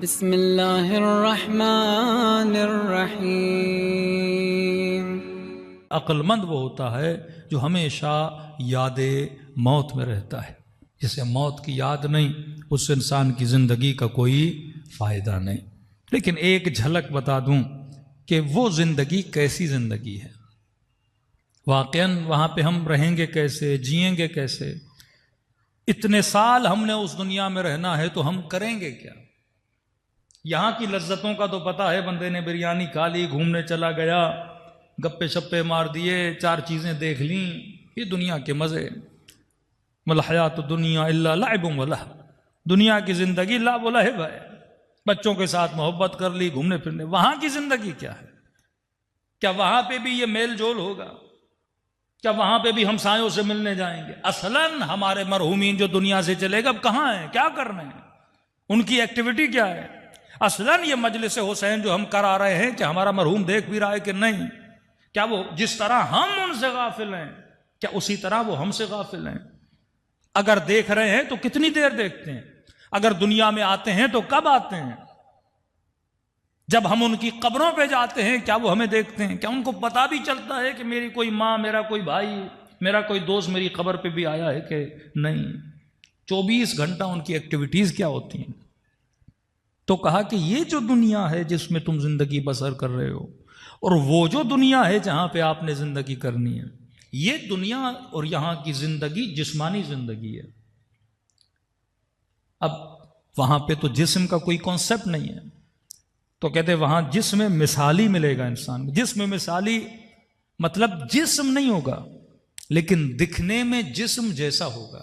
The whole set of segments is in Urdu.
بسم اللہ الرحمن الرحیم۔ عقل مند وہ ہوتا ہے جو ہمیشہ یاد موت میں رہتا ہے۔ جسے موت کی یاد نہیں اس انسان کی زندگی کا کوئی فائدہ نہیں۔ لیکن ایک جھلک بتا دوں کہ وہ زندگی کیسی زندگی ہے، واقعاً وہاں پہ ہم رہیں گے کیسے، جئیں گے کیسے، اتنے سال ہم نے اس دنیا میں رہنا ہے تو ہم کریں گے کیا؟ یہاں کی لذتوں کا تو پتہ ہے، بندے نے بریانی کھا لی، گھومنے چلا گیا، گپے شپے مار دیے، چار چیزیں دیکھ لیں، یہ دنیا کے مزے۔ مَلْحَيَاةُ الدُّنْيَا إِلَّا لَعِبٌ وَلَهْوٌ، دنیا کی زندگی لعب و لہو ہے، بچوں کے ساتھ محبت کر لی، گھومنے پھرنے۔ وہاں کی زندگی کیا ہے؟ کیا وہاں پہ بھی یہ میل جول ہوگا؟ کیا وہاں پہ بھی ہمسایوں سے ملنے جائیں گے؟ اصلاً ہمارے مرحومین جو دنیا سے چلے گئے اب کہاں ہیں، کیا کر رہے ہیں، ان کی ایکٹیویٹی کیا ہے؟ اصلاً یہ مجلس حسین جو ہم کرا رہے ہیں، کیا ہمارا مرحوم دیکھ بھی رہا ہے کہ نہیں؟ کیا وہ جس طرح ہم ان سے غافل ہیں، کیا اسی طرح وہ ہم سے غافل ہیں؟ اگر دیکھ رہے ہیں تو کتنی دیر دیکھتے ہیں؟ اگر دنیا میں آتے ہیں تو کب آتے ہیں؟ جب ہم ان کی قبروں پہ جاتے ہیں کیا وہ ہمیں دیکھتے ہیں؟ کیا ان کو پتہ بھی چلتا ہے کہ میری کوئی ماں، میرا کوئی بھائی، میرا کوئی دوست میری قبر پہ بھی آیا ہے کہ نہیں؟ 24 گھنٹہ ان کی ایکٹیویٹیز کیا ہوتی ہیں؟ تو کہا کہ یہ جو دنیا ہے جس میں تم زندگی بسر کر رہے ہو، اور وہ جو دنیا ہے جہاں پہ آپ نے زندگی کرنی ہے، یہ دنیا اور یہاں کی زندگی جسمانی زندگی ہے۔ اب وہاں پہ تو جسم کا کوئی کانسیپٹ نہیں ہے، تو کہتے وہاں جسم مثالی ملے گا انسان۔ جسم مثالی مطلب جسم نہیں ہوگا لیکن دکھنے میں جسم جیسا ہوگا۔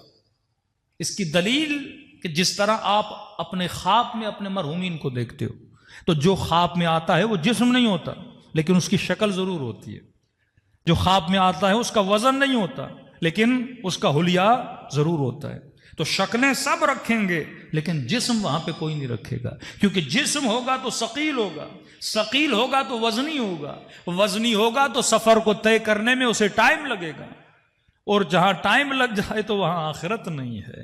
اس کی دلیل کہ جس طرح آپ اپنے خواب میں اپنے مرحومین کو دیکھتے ہو، تو جو خواب میں آتا ہے وہ جسم نہیں ہوتا لیکن اس کی شکل ضرور ہوتی ہے۔ جو خواب میں آتا ہے اس کا وزن نہیں ہوتا لیکن اس کا حلیہ ضرور ہوتا ہے۔ تو شکلیں سب رکھیں گے لیکن جسم وہاں پہ کوئی نہیں رکھے گا، کیونکہ جسم ہوگا تو ثقیل ہوگا، ثقیل ہوگا تو وزنی ہوگا، وزنی ہوگا تو سفر کو طے کرنے میں اسے ٹائم لگے گا، اور جہاں ٹائم لگ جائے تو وہاں آخرت نہیں ہے۔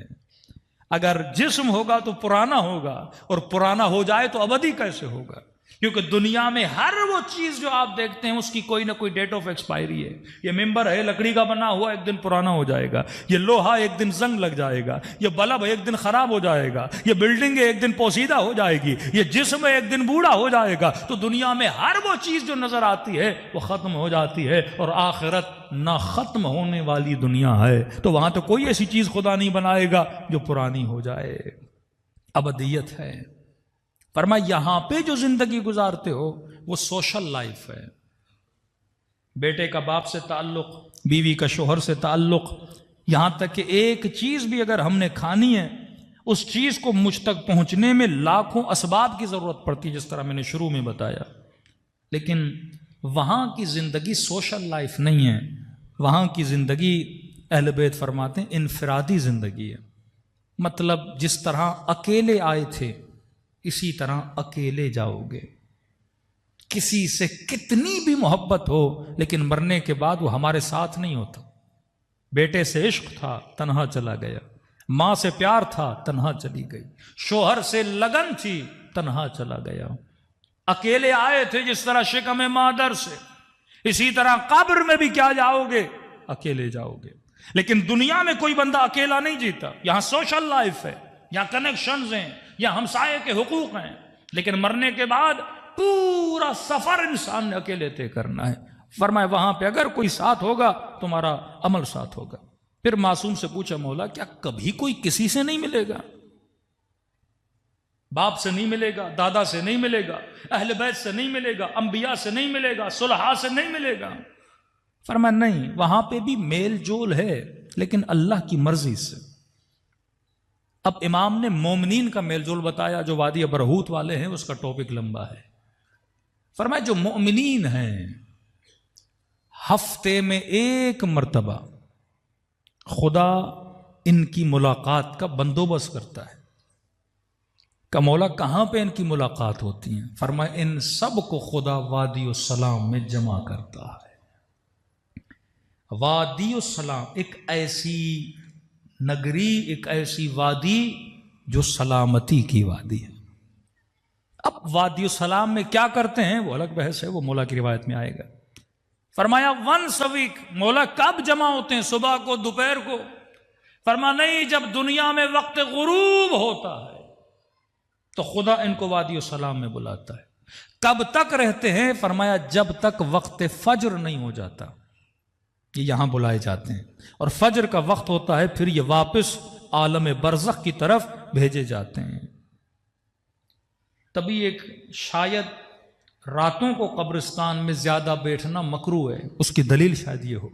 اگر جسم ہوگا تو پرانا ہوگا، اور پرانا ہو جائے تو ابدی کیسے ہوگا؟ کیونکہ دنیا میں ہر وہ چیز جو آپ دیکھتے ہیں اس کی کوئی نہ کوئی ڈیٹ آف ایکسپائری ہے۔ یہ ممبر ہے لکڑی کا بنا ہوا، ایک دن پرانا ہو جائے گا، یہ لوہا ایک دن زنگ لگ جائے گا، یہ بلب ایک دن خراب ہو جائے گا، یہ بلڈنگ ایک دن پوسیدہ ہو جائے گی، یہ جسم ایک دن بوڑھا ہو جائے گا۔ تو دنیا میں ہر وہ چیز جو نظر آتی ہے وہ ختم ہو جاتی ہے، اور آخرت نہ ختم ہونے والی دنیا ہے، تو وہاں تو کوئی ایسی چیز خدا نہیں بنائے گا جو پرانی ہو جائے، ابدیت ہے۔ فرمایا یہاں پہ جو زندگی گزارتے ہو وہ سوشل لائف ہے، بیٹے کا باپ سے تعلق، بیوی کا شوہر سے تعلق، یہاں تک کہ ایک چیز بھی اگر ہم نے کھانی ہے اس چیز کو مجھ تک پہنچنے میں لاکھوں اسباب کی ضرورت پڑتی ہے، جس طرح میں نے شروع میں بتایا۔ لیکن وہاں کی زندگی سوشل لائف نہیں ہے، وہاں کی زندگی اہل بیت فرماتے ہیں انفرادی زندگی ہے۔ مطلب جس طرح اکیلے آئے تھے اسی طرح اکیلے جاؤ گے۔ کسی سے کتنی بھی محبت ہو لیکن مرنے کے بعد وہ ہمارے ساتھ نہیں ہوتا۔ بیٹے سے عشق تھا، تنہا چلا گیا، ماں سے پیار تھا، تنہا چلی گئی، شوہر سے لگن تھی، تنہا چلا گیا۔ اکیلے آئے تھے جس طرح شکم مادر سے، اسی طرح قبر میں بھی کیا جاؤ گے؟ اکیلے جاؤ گے۔ لیکن دنیا میں کوئی بندہ اکیلا نہیں جیتا، یہاں سوشل لائف ہے، یہاں کنیکشنز ہیں، یا ہمسائے کے حقوق ہیں، لیکن مرنے کے بعد پورا سفر انسان نے اکیلے طے کرنا ہے۔ فرمایا وہاں پہ اگر کوئی ساتھ ہوگا تمہارا عمل ساتھ ہوگا۔ پھر معصوم سے پوچھا مولا کیا کبھی کوئی کسی سے نہیں ملے گا؟ باپ سے نہیں ملے گا، دادا سے نہیں ملے گا، اہل بیت سے نہیں ملے گا، انبیاء سے نہیں ملے گا، صلحاء سے نہیں ملے گا؟ فرمایا نہیں، وہاں پہ بھی میل جول ہے لیکن اللہ کی مرضی سے۔ اب امام نے مومنین کا میل جول بتایا جو وادی برہوت والے ہیں، اس کا ٹاپک لمبا ہے۔ فرمایا جو مومنین ہیں ہفتے میں ایک مرتبہ خدا ان کی ملاقات کا بندوبست کرتا ہے۔ کہ مولا کہاں پہ ان کی ملاقات ہوتی ہیں؟ فرمایا ان سب کو خدا وادی السلام میں جمع کرتا ہے۔ وادی السلام ایک ایسی نگری، ایک ایسی وادی جو سلامتی کی وادی ہے۔ اب وادی السلام میں کیا کرتے ہیں وہ الگ بحث ہے، وہ مولا کی روایت میں آئے گا۔ فرمایا ونس ویک، مولا کب جمع ہوتے ہیں؟ صبح کو، دوپہر کو؟ فرمایا نہیں، جب دنیا میں وقت غروب ہوتا ہے تو خدا ان کو وادی السلام میں بلاتا ہے۔ کب تک رہتے ہیں؟ فرمایا جب تک وقت فجر نہیں ہو جاتا، یہ یہاں بلائے جاتے ہیں، اور فجر کا وقت ہوتا ہے پھر یہ واپس عالم برزخ کی طرف بھیجے جاتے ہیں۔ تبھی ایک شاید راتوں کو قبرستان میں زیادہ بیٹھنا مکروہ ہے، اس کی دلیل شاید یہ ہو،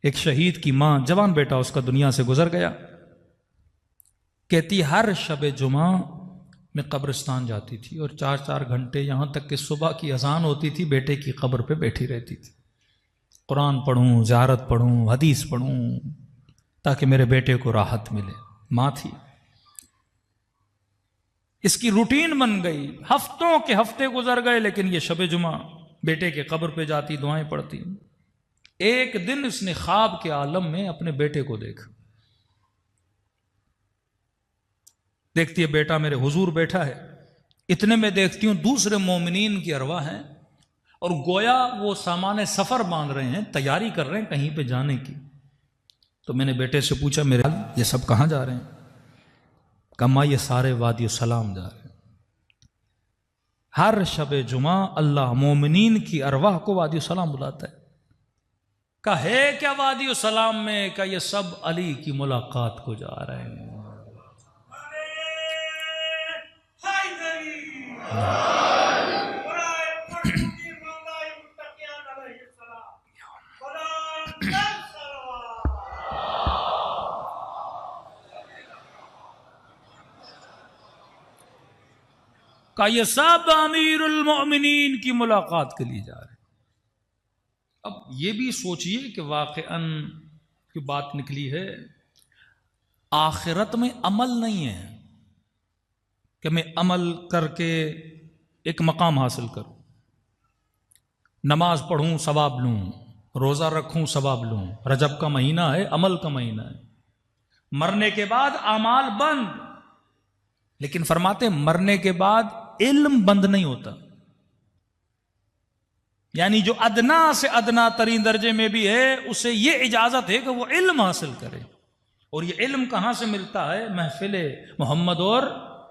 ایک شہید کی ماں، جوان بیٹا اس کا دنیا سے گزر گیا، کہتی ہر شب جمعہ میں قبرستان جاتی تھی اور 4 گھنٹے یہاں تک کہ صبح کی اذان ہوتی تھی بیٹے کی قبر پہ بیٹھی رہتی تھی، قرآن پڑھوں، زیارت پڑھوں، حدیث پڑھوں تاکہ میرے بیٹے کو راحت ملے۔ ماں تھی، اس کی روٹین بن گئی، ہفتوں کے ہفتے گزر گئے، لیکن یہ شب جمعہ بیٹے کے قبر پہ جاتی، دعائیں پڑھتی۔ ایک دن اس نے خواب کے عالم میں اپنے بیٹے کو دیکھا، دیکھتی ہے بیٹا میرے حضور بیٹھا ہے، اتنے میں دیکھتی ہوں دوسرے مومنین کی ارواح ہیں اور گویا وہ سامان سفر باندھ رہے ہیں، تیاری کر رہے ہیں کہیں پہ جانے کی۔ تو میں نے بیٹے سے پوچھا میرے یہ سب کہاں جا رہے ہیں؟ کہا یہ سارے وادی السلام جا رہے ہیں۔ ہر شب جمعہ اللہ مومنین کی ارواح کو وادی السلام بلاتا ہے۔ کہا ہے کیا وادی السلام میں؟ کہ یہ سب علی کی ملاقات کو جا رہے ہیں۔ کہ یہ سب امیر المؤمنین کی ملاقات کے لیے جا رہے ہیں۔ اب یہ بھی سوچئے کہ واقعاً کی بات نکلی ہے، آخرت میں عمل نہیں ہے کہ میں عمل کر کے ایک مقام حاصل کروں، نماز پڑھوں ثواب لوں، روزہ رکھوں ثواب لوں۔ رجب کا مہینہ ہے، عمل کا مہینہ ہے، مرنے کے بعد اعمال بند، لیکن فرماتے مرنے کے بعد علم بند نہیں ہوتا، یعنی جو ادنا سے ادنا ترین درجے میں بھی ہے اسے یہ اجازت ہے کہ وہ علم حاصل کرے، اور یہ علم کہاں سے ملتا ہے؟ محفل محمد اور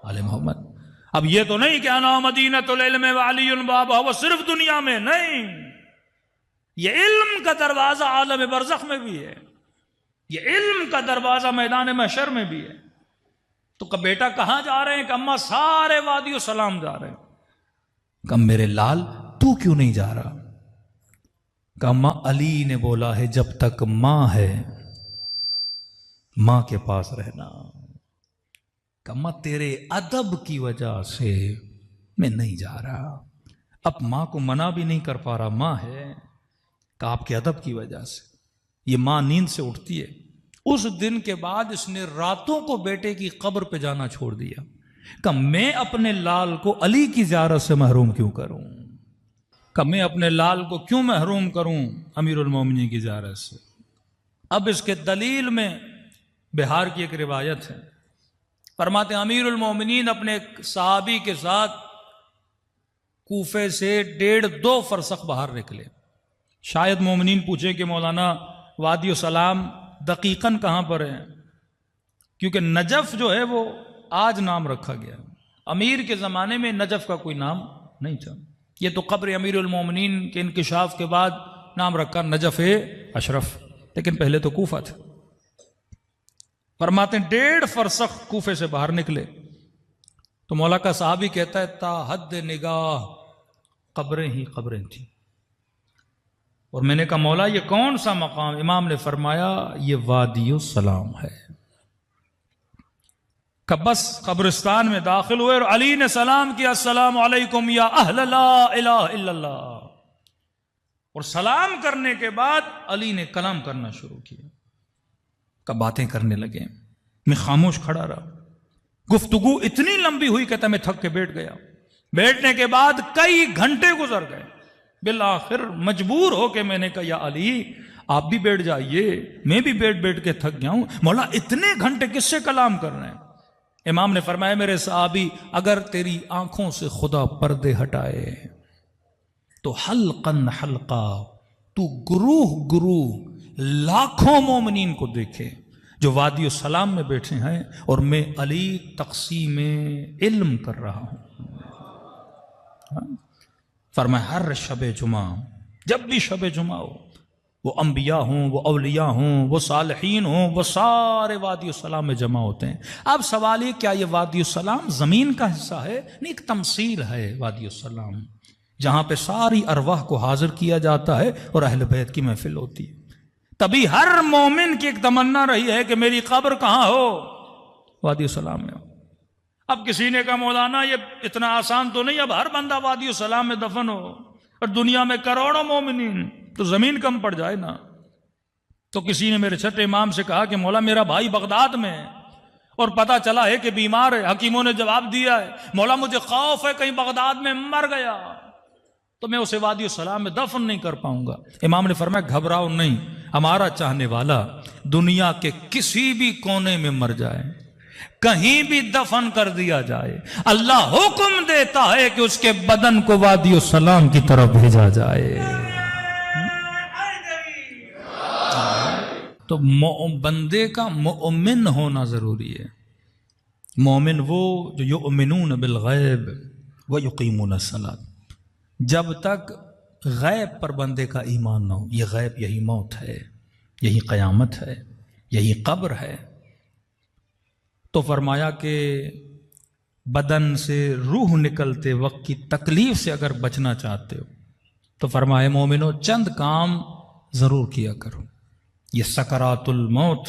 آل محمد۔ اب یہ تو نہیں کہ انا مدینۃ العلم وعلی بابہ، وہ صرف دنیا میں نہیں، یہ علم کا دروازہ عالم برزخ میں بھی ہے، یہ علم کا دروازہ میدان محشر میں بھی ہے۔ تو کہ بیٹا کہاں جا رہے ہیں؟ کہ اماں سارے وادی السلام جا رہے ہیں۔ کہ میرے لال تو کیوں نہیں جا رہا؟ کہ اماں علی نے بولا ہے جب تک ماں ہے ماں کے پاس رہنا۔ کہ اماں تیرے ادب کی وجہ سے میں نہیں جا رہا، اب ماں کو منع بھی نہیں کر پا رہا، ماں ہے۔ کہ آپ کے ادب کی وجہ سے یہ ماں نیند سے اٹھتی ہے۔ اس دن کے بعد اس نے راتوں کو بیٹے کی قبر پہ جانا چھوڑ دیا کہ میں اپنے لال کو علی کی زیارت سے محروم کیوں کروں، کہ میں اپنے لال کو کیوں محروم کروں امیر المومنین کی زیارت سے۔ اب اس کے دلیل میں بہار کی ایک روایت ہے، فرماتے ہیں امیر المومنین اپنے ایک صحابی کے ساتھ کوفے سے 1.5-2 فرسخ باہر نکلے۔ شاید مومنین پوچھے کہ مولانا وادی السلام دقیقاً کہاں پر ہے؟ کیونکہ نجف جو ہے وہ آج نام رکھا گیا، امیر کے زمانے میں نجف کا کوئی نام نہیں تھا، یہ تو قبر امیر المومنین کے انکشاف کے بعد نام رکھا نجف اشرف، لیکن پہلے تو کوفہ تھا۔ فرماتے ہیں 1.5 فرسخ کوفے سے باہر نکلے تو مولا کا صحابی کہتا ہے تا حد نگاہ قبریں ہی قبریں تھیں، اور میں نے کہا مولا یہ کون سا مقام؟ امام نے فرمایا یہ وادی السلام ہے۔ کہ بس قبرستان میں داخل ہوئے اور علی نے سلام کیا السلام علیکم یا اہل لا الہ الا اللہ، اور سلام کرنے کے بعد علی نے کلام کرنا شروع کیا، کہ باتیں کرنے لگے، میں خاموش کھڑا رہا، گفتگو اتنی لمبی ہوئی کہتا میں تھک کے بیٹھ گیا، بیٹھنے کے بعد کئی گھنٹے گزر گئے، بالآخر مجبور ہو کے میں نے کہا یا علی آپ بھی بیٹھ جائیے، میں بھی بیٹھ کے تھک گیا ہوں، مولا اتنے گھنٹے کس سے کلام کر رہے ہیں؟ امام نے فرمایا میرے صحابی اگر تیری آنکھوں سے خدا پردے ہٹائے تو حلقاً حلقہ تو گروہ گروہ لاکھوں مومنین کو دیکھے جو وادی السلام میں بیٹھے ہیں اور میں علی تقسیم علم کر رہا ہوں. فرمایا ہر شب جمعہ جب بھی شب جمعہ ہو، وہ انبیاء ہوں، وہ اولیاء ہوں، وہ صالحین ہوں، وہ سارے وادی السلام میں جمع ہوتے ہیں. اب سوال یہ کیا یہ وادی السلام زمین کا حصہ ہے؟ نہیں، ایک تمثیل ہے وادی السلام جہاں پہ ساری ارواح کو حاضر کیا جاتا ہے اور اہل بیت کی محفل ہوتی ہے. تبھی ہر مومن کی ایک تمنا رہی ہے کہ میری قبر کہاں ہو؟ وادی السلام میں ہو. اب کسی نے کہا مولانا یہ اتنا آسان تو نہیں، اب ہر بندہ وادی السلام میں دفن ہو اور دنیا میں کروڑوں مومنین، تو زمین کم پڑ جائے نا. تو کسی نے میرے چھٹے امام سے کہا کہ مولا میرا بھائی بغداد میں ہے اور پتہ چلا ہے کہ بیمار ہے. حکیموں نے جواب دیا ہے مولا مجھے خوف ہے کہیں بغداد میں مر گیا تو میں اسے وادی السلام میں دفن نہیں کر پاؤں گا. امام نے فرمایا گھبراؤ نہیں، ہمارا چاہنے والا دنیا کے کسی بھی کونے میں مر جائے، کہیں بھی دفن کر دیا جائے، اللہ حکم دیتا ہے کہ اس کے بدن کو وادی السلام کی طرف بھیجا جائے. تو بندے کا مؤمن ہونا ضروری ہے. مومن وہ جو یؤمنون بالغیب ویقیمون الصلاۃ. جب تک غیب پر بندے کا ایمان نہ ہو، یہ غیب یہی موت ہے، یہی قیامت ہے، یہی قبر ہے. تو فرمایا کہ بدن سے روح نکلتے وقت کی تکلیف سے اگر بچنا چاہتے ہو تو فرمایا مومنو چند کام ضرور کیا کرو. یہ سکرات الموت،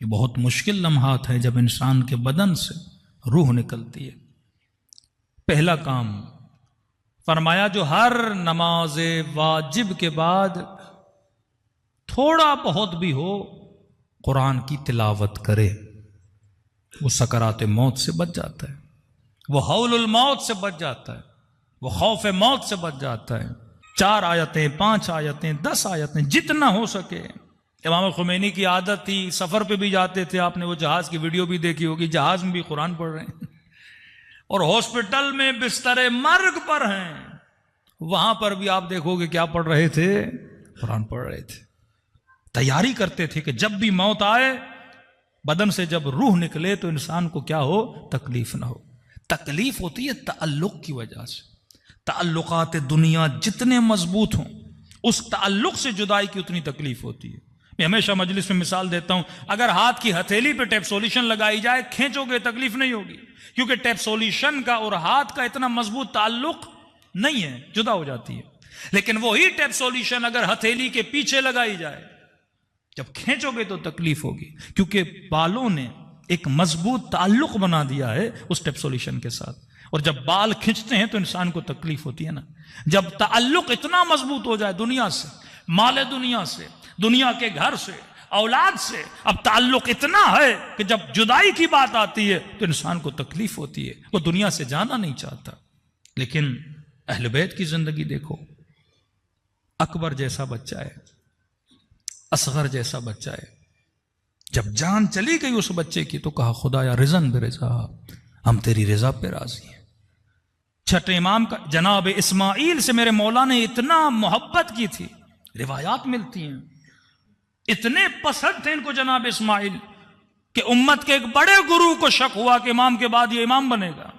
یہ بہت مشکل لمحات ہیں جب انسان کے بدن سے روح نکلتی ہے. پہلا کام فرمایا جو ہر نماز واجب کے بعد تھوڑا بہت بھی ہو قرآن کی تلاوت کرے، وہ سکرات موت سے بچ جاتا ہے، وہ حول الموت سے بچ جاتا ہے، وہ خوف موت سے بچ جاتا ہے. 4 آیتیں 5 آیتیں 10 آیتیں جتنا ہو سکے. امام خمینی کی عادت تھی، سفر پہ بھی جاتے تھے، آپ نے وہ جہاز کی ویڈیو بھی دیکھی ہوگی، جہاز میں بھی قرآن پڑھ رہے ہیں اور ہاسپٹل میں بستر مرگ پر ہیں، وہاں پر بھی آپ دیکھو گے کیا پڑھ رہے تھے؟ قرآن پڑھ رہے تھے. تیاری کرتے تھے کہ جب بھی موت آئے، بدن سے جب روح نکلے تو انسان کو کیا ہو؟ تکلیف نہ ہو. تکلیف ہوتی ہے تعلق کی وجہ سے. تعلقات دنیا جتنے مضبوط ہوں اس تعلق سے جدائی کی اتنی تکلیف ہوتی ہے. میں ہمیشہ مجلس میں مثال دیتا ہوں، اگر ہاتھ کی ہتھیلی پہ ٹیپ سولوشن لگائی جائے کھینچو گے تکلیف نہیں ہوگی، کیونکہ ٹیپ سولوشن کا اور ہاتھ کا اتنا مضبوط تعلق نہیں ہے، جدا ہو جاتی ہے. لیکن وہی ٹیپ سولوشن اگر ہتھیلی کے پیچھے لگائی جائے جب کھینچو گے تو تکلیف ہوگی، کیونکہ بالوں نے ایک مضبوط تعلق بنا دیا ہے اس ٹیپ سولوشن کے ساتھ. اور جب بال کھینچتے ہیں تو انسان کو تکلیف ہوتی ہے نا. جب تعلق اتنا مضبوط ہو جائے دنیا سے، مال دنیا سے، دنیا کے گھر سے، اولاد سے، اب تعلق اتنا ہے کہ جب جدائی کی بات آتی ہے تو انسان کو تکلیف ہوتی ہے، وہ دنیا سے جانا نہیں چاہتا. لیکن اہل بیت کی زندگی دیکھو، اکبر جیسا بچہ ہے، اصغر جیسا بچہ ہے، جب جان چلی گئی اس بچے کی تو کہا خدایا رضن برضا، ہم تیری رضا پہ راضی ہیں. چھٹے امام کا جناب اسماعیل سے میرے مولا نے اتنا محبت کی تھی، روایات ملتی ہیں اتنے پسند تھے ان کو جناب اسماعیل کہ امت کے ایک بڑے گرو کو شک ہوا کہ امام کے بعد یہ امام بنے گا.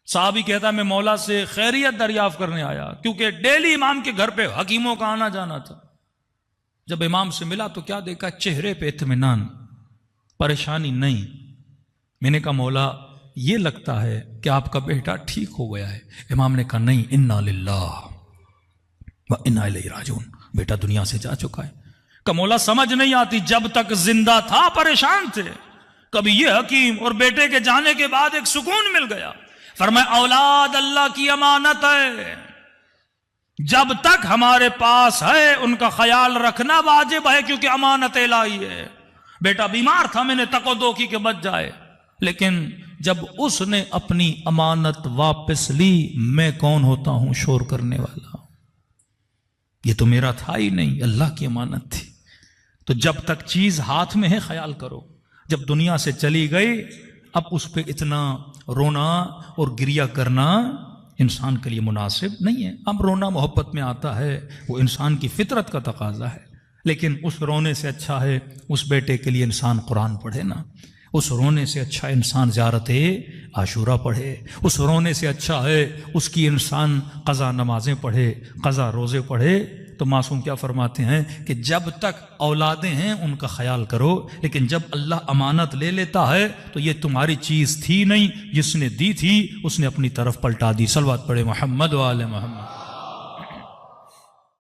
صحابی کہتا میں مولا سے خیریت دریافت کرنے آیا، کیونکہ ڈیلی امام کے گھر پہ حکیموں کا آنا جانا تھا. جب امام سے ملا تو کیا دیکھا؟ چہرے پہ اطمینان، پریشانی نہیں. میں نے کہا مولا یہ لگتا ہے کہ آپ کا بیٹا ٹھیک ہو گیا ہے. امام نے کہا نہیں، انا للہ و انا الیہ راجعون، بیٹا دنیا سے جا چکا ہے. کہ مولا سمجھ نہیں آتی، جب تک زندہ تھا پریشان تھے، کبھی یہ حکیم اور بیٹے کے جانے کے بعد ایک سکون مل گیا. فرمایا اولاد اللہ کی امانت ہے، جب تک ہمارے پاس ہے ان کا خیال رکھنا واجب ہے، کیونکہ امانت الہی ہے. بیٹا بیمار تھا، میں نے تقدو کی کہ بچ جائے، لیکن جب اس نے اپنی امانت واپس لی، میں کون ہوتا ہوں شور کرنے والا؟ یہ تو میرا تھا ہی نہیں، اللہ کی امانت تھی. تو جب تک چیز ہاتھ میں ہے خیال کرو، جب دنیا سے چلی گئی اب اس پہ اتنا رونا اور گریہ کرنا انسان کے لیے مناسب نہیں ہے. اب رونا محبت میں آتا ہے، وہ انسان کی فطرت کا تقاضا ہے، لیکن اس رونے سے اچھا ہے اس بیٹے کے لیے انسان قرآن پڑھے نا، اس رونے سے اچھا انسان زیارت عاشورہ پڑھے، اس رونے سے اچھا ہے اس کی انسان قضا نمازیں پڑھے، قضا روزے پڑھے. تو معصوم کیا فرماتے ہیں کہ جب تک اولادیں ہیں ان کا خیال کرو، لیکن جب اللہ امانت لے لیتا ہے تو یہ تمہاری چیز تھی نہیں، جس نے دی تھی اس نے اپنی طرف پلٹا دی. صلوات پڑھے محمد و آل محمد.